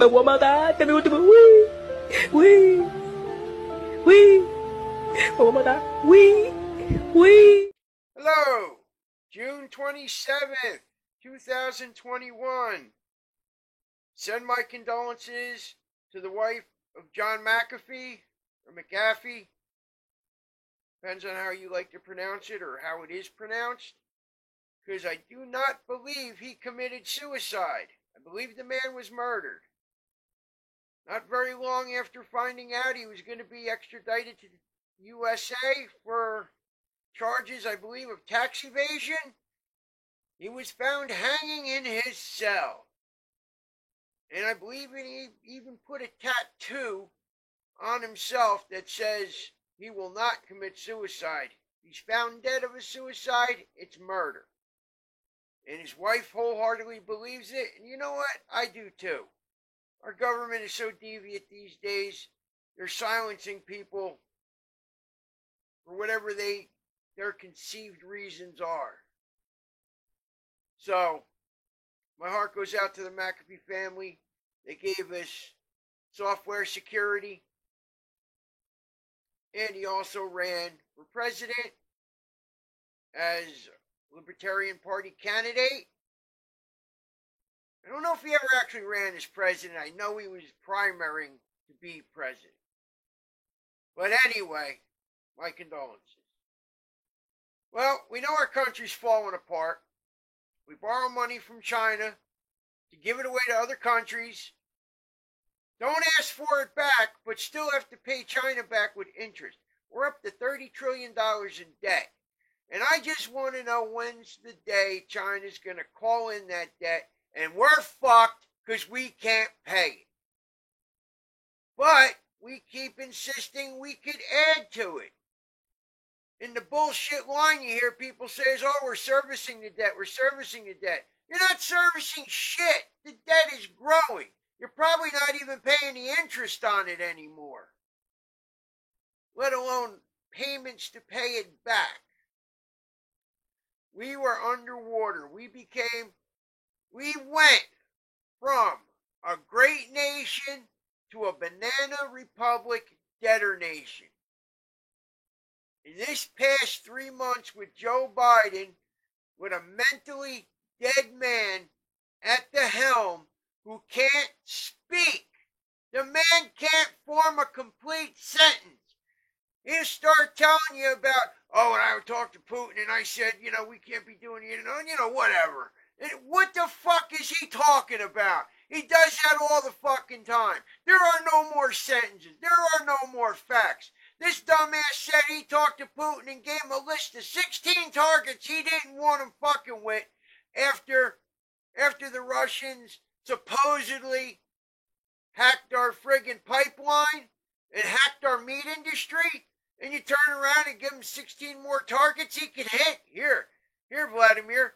Me voy a matar, te mi último. Uy, uy, uy. Me voy a matar. Uy, uy. Hello, June 27th, 2021. Send my condolences to the wife of John McAfee, or McAfee. Depends on how you like to pronounce it or how it is pronounced. Because I do not believe he committed suicide. I believe the man was murdered. Not very long after finding out he was going to be extradited to the USA for charges, I believe, of tax evasion, he was found hanging in his cell. And I believe he even put a tattoo on himself that says he will not commit suicide. He's found dead of a suicide, it's murder. And his wife wholeheartedly believes it, and you know what? I do too. Our government is so deviant these days, they're silencing people for whatever their conceived reasons are. So, my heart goes out to the McAfee family. They gave us software security. And he also ran for president as Libertarian Party candidate. I don't know if he ever actually ran as president. I know he was primarying to be president. But anyway, my condolences. Well, we know our country's falling apart. We borrow money from China to give it away to other countries. Don't ask for it back, but still have to pay China back with interest. We're up to $30 trillion in debt. And I just want to know when's the day China's going to call in that debt and we're fucked because we can't pay it. But we keep insisting we could add to it. In the bullshit line you hear people say is, oh, we're servicing the debt, we're servicing the debt. You're not servicing shit. The debt is growing. You're probably not even paying the interest on it anymore, let alone payments to pay it back. We were underwater. We went from a great nation to a banana republic debtor nation. In this past 3 months with Joe Biden, with a mentally dead man at the helm who can't speak, the man can't form a complete sentence. He'll start telling you about, oh, and I talked to Putin and I said, we can't be doing it, whatever. And what the fuck is he talking about? He does that all the fucking time. There are no more sentences. There are no more facts. This dumbass said he talked to Putin and gave him a list of 16 targets he didn't want him fucking with after the Russians supposedly hacked our friggin' pipeline and hacked our meat industry. And you turn around and give him 16 more targets he can hit? Here, Vladimir,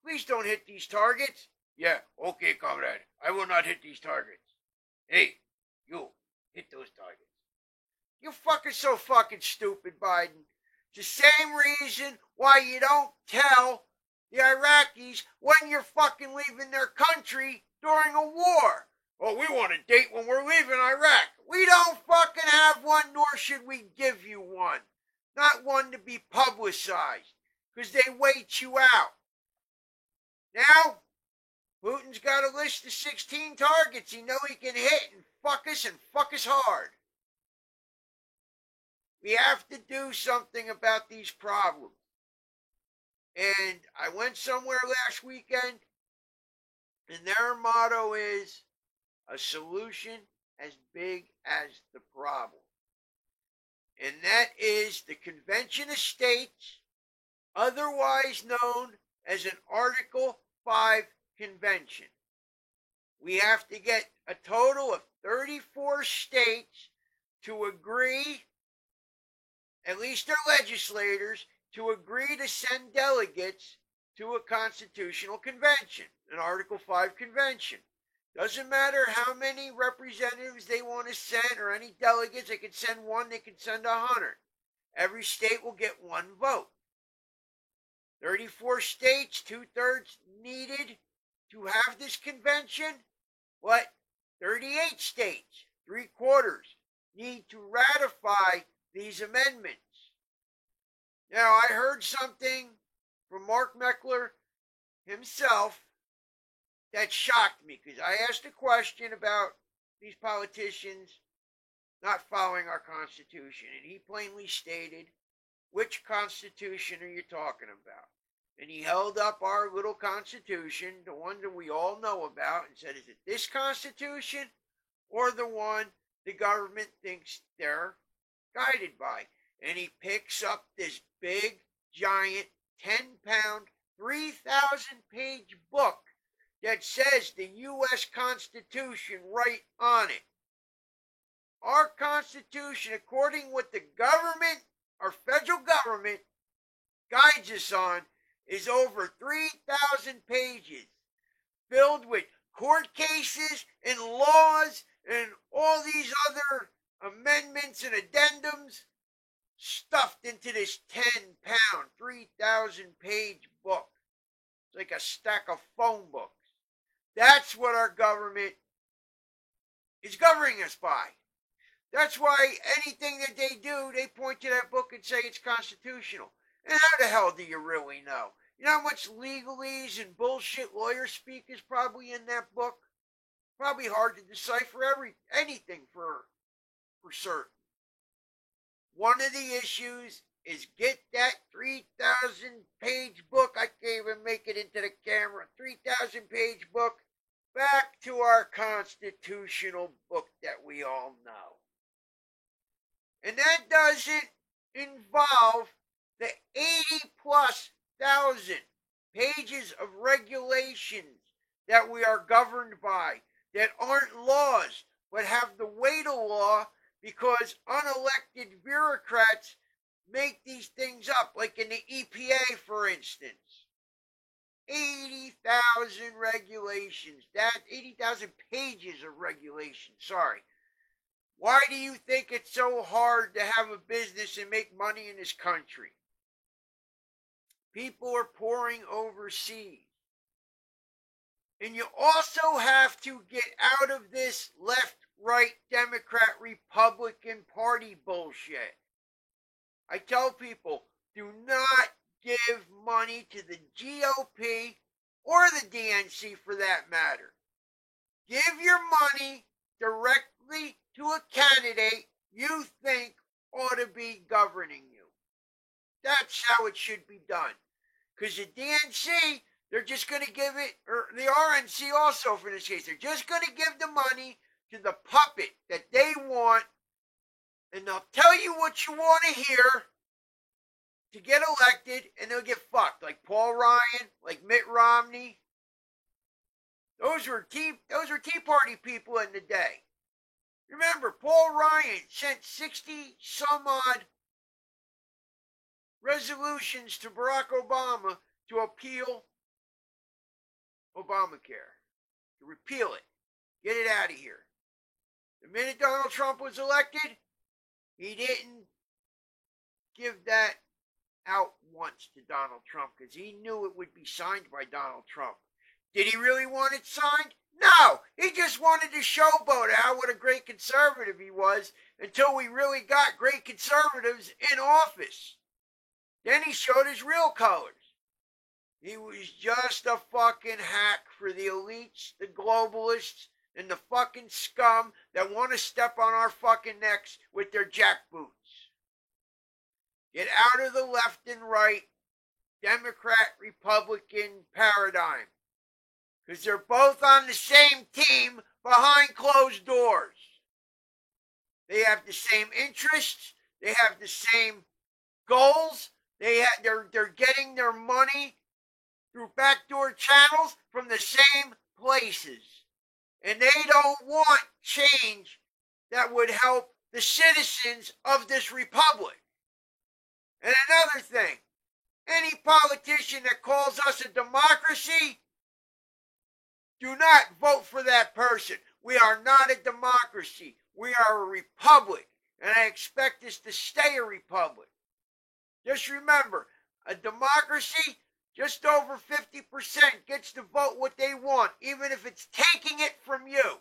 please don't hit these targets. Yeah, okay, comrade. I will not hit these targets. Hey, you, hit those targets. You fucking so fucking stupid, Biden. It's the same reason why you don't tell the Iraqis when you're fucking leaving their country during a war. Oh, we want a date when we're leaving Iraq. We don't fucking have one, nor should we give you one. Not one to be publicized, because they wait you out. Now, Putin's got a list of 16 targets he knows he can hit and fuck us hard. We have to do something about these problems. And I went somewhere last weekend, and their motto is, a solution as big as the problem. And that is the Convention of States, otherwise known as an Article 5 Convention. We have to get a total of 34 states to agree, at least their legislators, to agree to send delegates to a constitutional convention, an Article 5 convention. Doesn't matter how many representatives they want to send or any delegates. They can send one, they can send 100. Every state will get one vote. 34 states, 2/3 needed to have this convention. But 38 states, 3/4, need to ratify these amendments. Now, I heard something from Mark Meckler himself that shocked me, because I asked a question about these politicians not following our Constitution, and he plainly stated, which Constitution are you talking about? And he held up our little Constitution, the one that we all know about, and said, is it this Constitution or the one the government thinks they're guided by? And he picks up this big, giant, 10-pound, 3,000-page book that says the U.S. Constitution right on it. Our Constitution, according what the government, our federal government, guides us on, is over 3,000 pages, filled with court cases and laws and all these other amendments and addendums stuffed into this 10-pound, 3,000-page book. It's like a stack of phone books. That's what our government is governing us by. That's why anything that they do, they point to that book and say it's constitutional. And how the hell do you really know? You know how much legalese and bullshit lawyer speak is probably in that book? Probably hard to decipher anything for certain. One of the issues is get that 3,000-page book, I can't even make it into the camera, 3,000-page book, back to our constitutional book that we all know. And that doesn't involve the 80+ thousand pages of regulations that we are governed by, that aren't laws, but have the weight of law because unelected bureaucrats make these things up, like in the EPA, for instance. 80,000 regulations, 80,000 pages of regulations, sorry. Why do you think it's so hard to have a business and make money in this country? People are pouring overseas. And you also have to get out of this left-right Democrat Republican Party bullshit. I tell people, do not give money to the GOP or the DNC for that matter. Give your money directly to a candidate you think ought to be governing you. That's how it should be done. Because the DNC, they're just going to give it, or the RNC also for this case, they're just going to give the money to the puppet that they want, and they'll tell you what you want to hear to get elected, and they'll get fucked. Like Paul Ryan, like Mitt Romney. Those were Tea Party people in the day. Remember, Paul Ryan sent 60 some odd resolutions to Barack Obama to appeal Obamacare, to repeal it, get it out of here. The minute Donald Trump was elected, he didn't give that out once to Donald Trump because he knew it would be signed by Donald Trump. Did he really want it signed? No, he just wanted to showboat what a great conservative he was until we really got great conservatives in office. Then he showed his real colors. He was just a fucking hack for the elites, the globalists, and the fucking scum that want to step on our fucking necks with their jackboots. Get out of the left and right Democrat Republican paradigm. Because they're both on the same team behind closed doors. They have the same interests. They have the same goals. They're getting their money through backdoor channels from the same places. And they don't want change that would help the citizens of this republic. And another thing, any politician that calls us a democracy, do not vote for that person. We are not a democracy. We are a republic. And I expect us to stay a republic. Just remember, a democracy, just over 50% gets to vote what they want, even if it's taking it from you.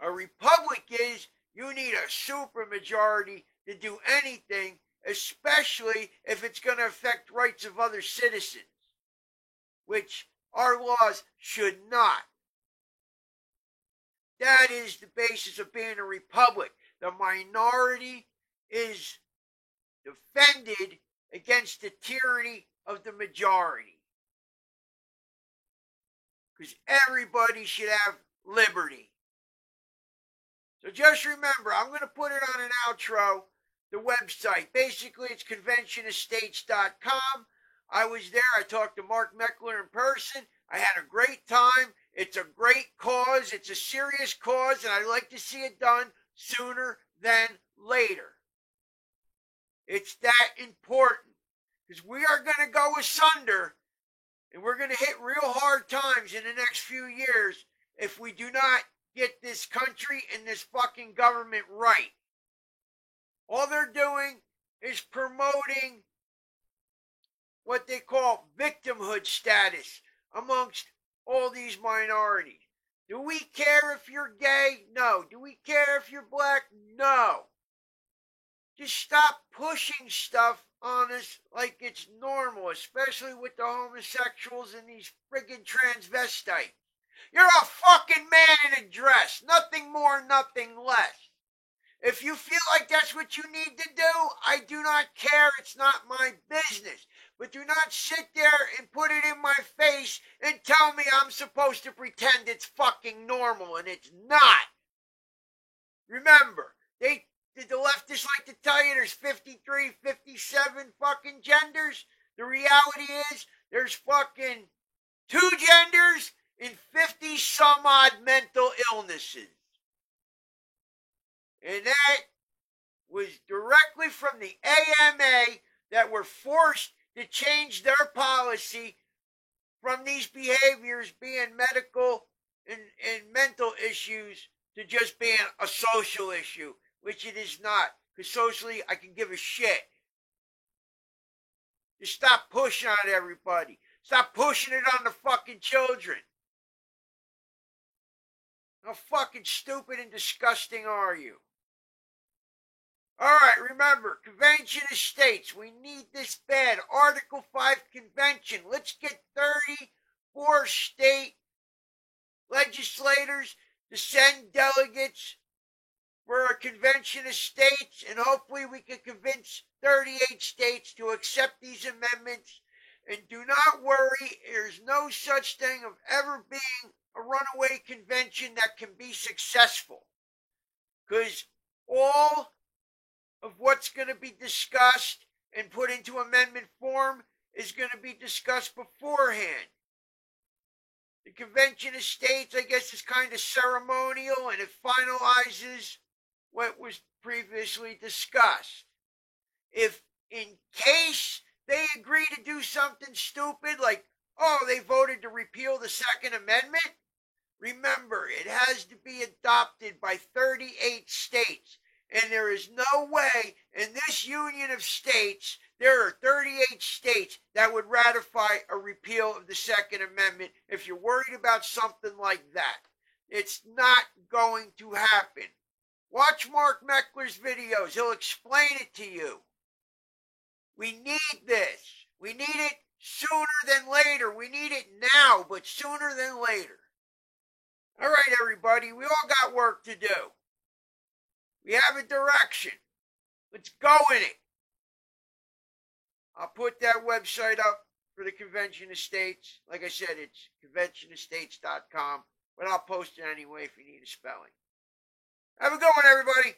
A republic is you need a supermajority to do anything, especially if it's going to affect rights of other citizens, which our laws should not. That is the basis of being a republic. The minority is defended against the tyranny of the majority. Because everybody should have liberty. So just remember, I'm going to put it on an outro, the website. Basically, it's conventionestates.com. I was there. I talked to Mark Meckler in person. I had a great time. It's a great cause. It's a serious cause, and I'd like to see it done sooner than later. It's that important, because we are going to go asunder, and we're going to hit real hard times in the next few years if we do not get this country and this fucking government right. All they're doing is promoting what they call victimhood status amongst all these minorities. Do we care if you're gay? No. Do we care if you're black? No. Just stop pushing stuff on us like it's normal, especially with the homosexuals and these friggin' transvestites. You're a fucking man in a dress. Nothing more, nothing less. If you feel like that's what you need to do, I do not care. It's not my business. But do not sit there and put it in my face and tell me I'm supposed to pretend it's fucking normal, and it's not. Remember, the leftists like to tell you there's 53, 57 fucking genders. The reality is there's fucking 2 genders and 50 some odd mental illnesses. And that was directly from the AMA that were forced to change their policy from these behaviors being medical and mental issues to just being a social issue, which it is not. Because socially, I can give a shit. Just stop pushing on everybody. Stop pushing it on the fucking children. How fucking stupid and disgusting are you? Alright, remember, Convention of States. We need this bad. Article 5 Convention. Let's get 34 state legislators to send delegates for a Convention of States, and hopefully we can convince 38 states to accept these amendments. And do not worry, there's no such thing of ever being a runaway convention that can be successful. Because all of what's going to be discussed and put into amendment form is going to be discussed beforehand. The Convention of States, I guess, is kind of ceremonial, and it finalizes what was previously discussed. If in case they agree to do something stupid like, oh, they voted to repeal the Second Amendment, remember, it has to be adopted by 38 states. And there is no way in this union of states, there are 38 states that would ratify a repeal of the Second Amendment if you're worried about something like that. It's not going to happen. Watch Mark Meckler's videos. He'll explain it to you. We need this. We need it sooner than later. We need it now, but sooner than later. All right, everybody. We all got work to do. We have a direction. Let's go in it. I'll put that website up for the Convention of States. Like I said, it's conventionestates.com, but I'll post it anyway if you need a spelling. Have a good one, everybody.